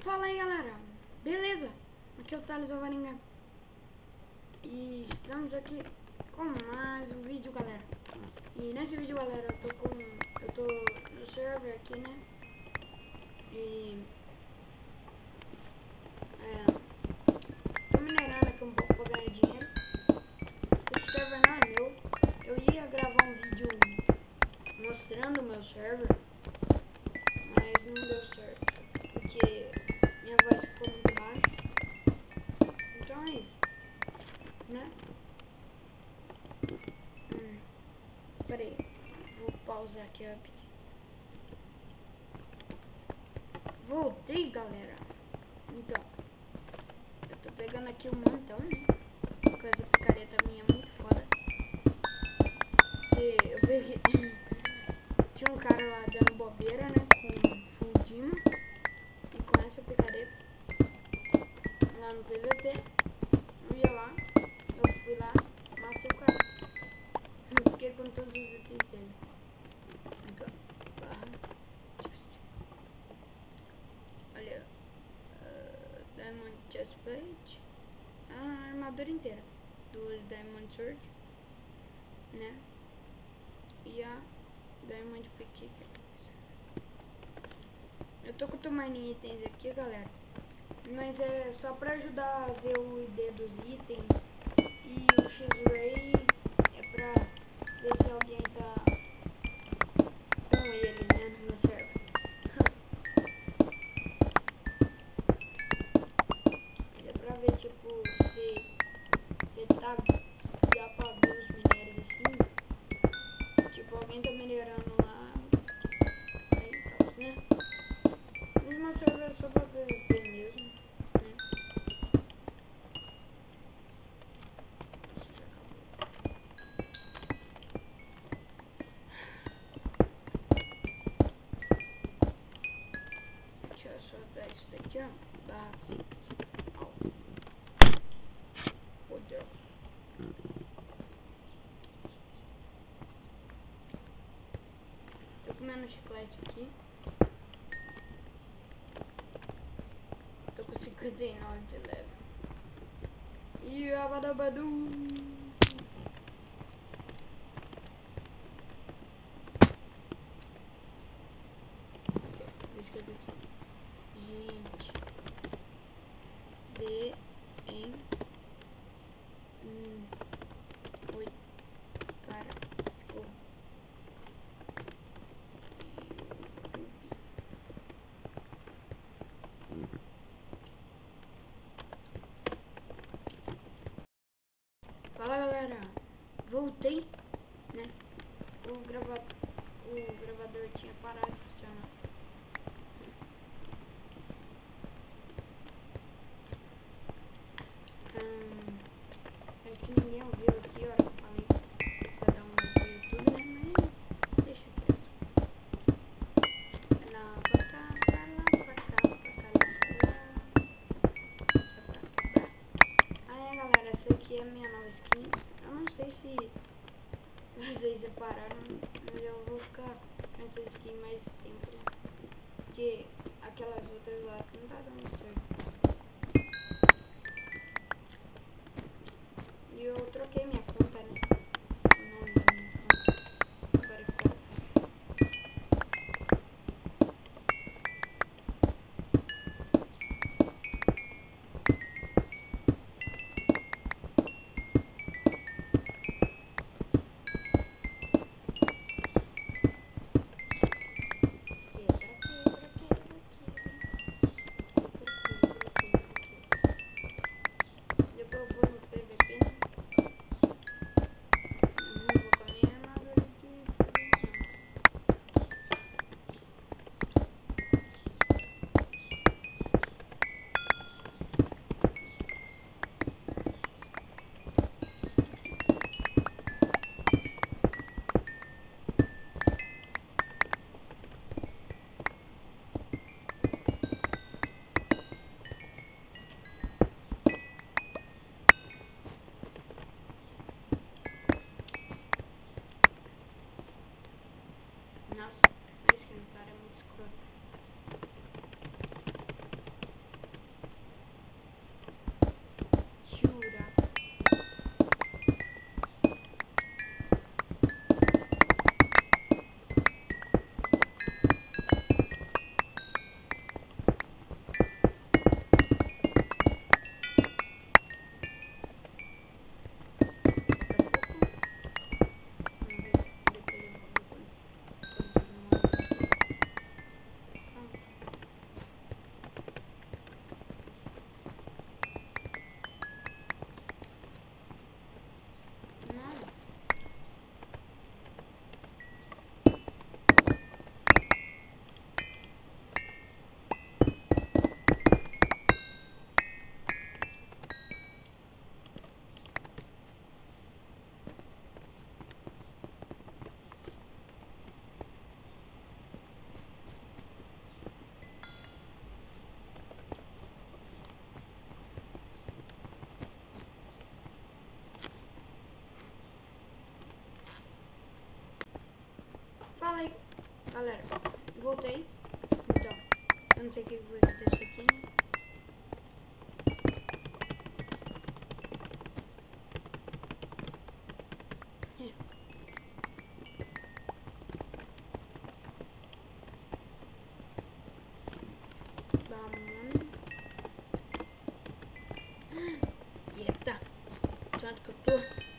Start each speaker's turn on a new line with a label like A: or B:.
A: Fala aí, galera, beleza? Aqui é o Thales Alvarenga e estamos aqui com mais um vídeo, galera. E nesse vídeo, galera, eu tô no server aqui, né? E tô minerando aqui um pouco pra ganhar dinheiro. Esse server não é meu. Eu ia gravar um vídeo mostrando o meu server, mas não deu certo porque minha voz ficou muito baixa. Então é isso, né? Pera aí, vou pausar aqui rapidinho. Voltei, galera. Então, eu tô pegando aqui um montão, né? Com essa picareta minha muito foda. Que eu peguei. Tinha um cara lá dando bobeira, né? Com fundinho. E com essa picareta lá no PVP, eu ia lá, eu fui lá, matei o cara. Eu fiquei com todos os itens dele. Então, olha, Diamond Chestplate, a armadura inteira, 2 Diamond Sword, né? E a Diamond Pickaxe. Eu tô tomando itens aqui, galera, mas é só pra ajudar a ver o ID dos itens. E o X-Ray é pra ver se alguém tá com ele, né, no meu server. É pra ver, tipo, se tá, dá pra ver os minérios assim. Tipo, alguém tá minerando lá, aí tal, né? Mas meu server é só pra PVP mesmo, né? Deixa eu só dar isso daqui, ó. Barra fixa. Fodeu. Tô comendo chiclete aqui. Tô com 59 de level. E abadabadu. Deixa eu ver aqui. Gente, D em oi para o Fala, galera, voltei, né? O gravador tinha parado de funcionar. Acho que ninguém ouviu aqui a hora que eu falei pra dar um apoio e tudo, né? Mas deixa quieto. Não, pra cá, pra lá, pra cá, pra cá, pra lá. Ah, é, galera, essa aqui é a minha nova skin. Eu não sei se vocês repararam, mas eu vou ficar com essa skin mais tempo, né? Porque aquelas outras lá não tá dando certo. E eu troquei minha conta, né? O nome da minha conta. Agora ficou. Galera, voltei. Então, eu não sei o que vai acontecer aqui, né? Vamos. Eita. Onde que eu tô?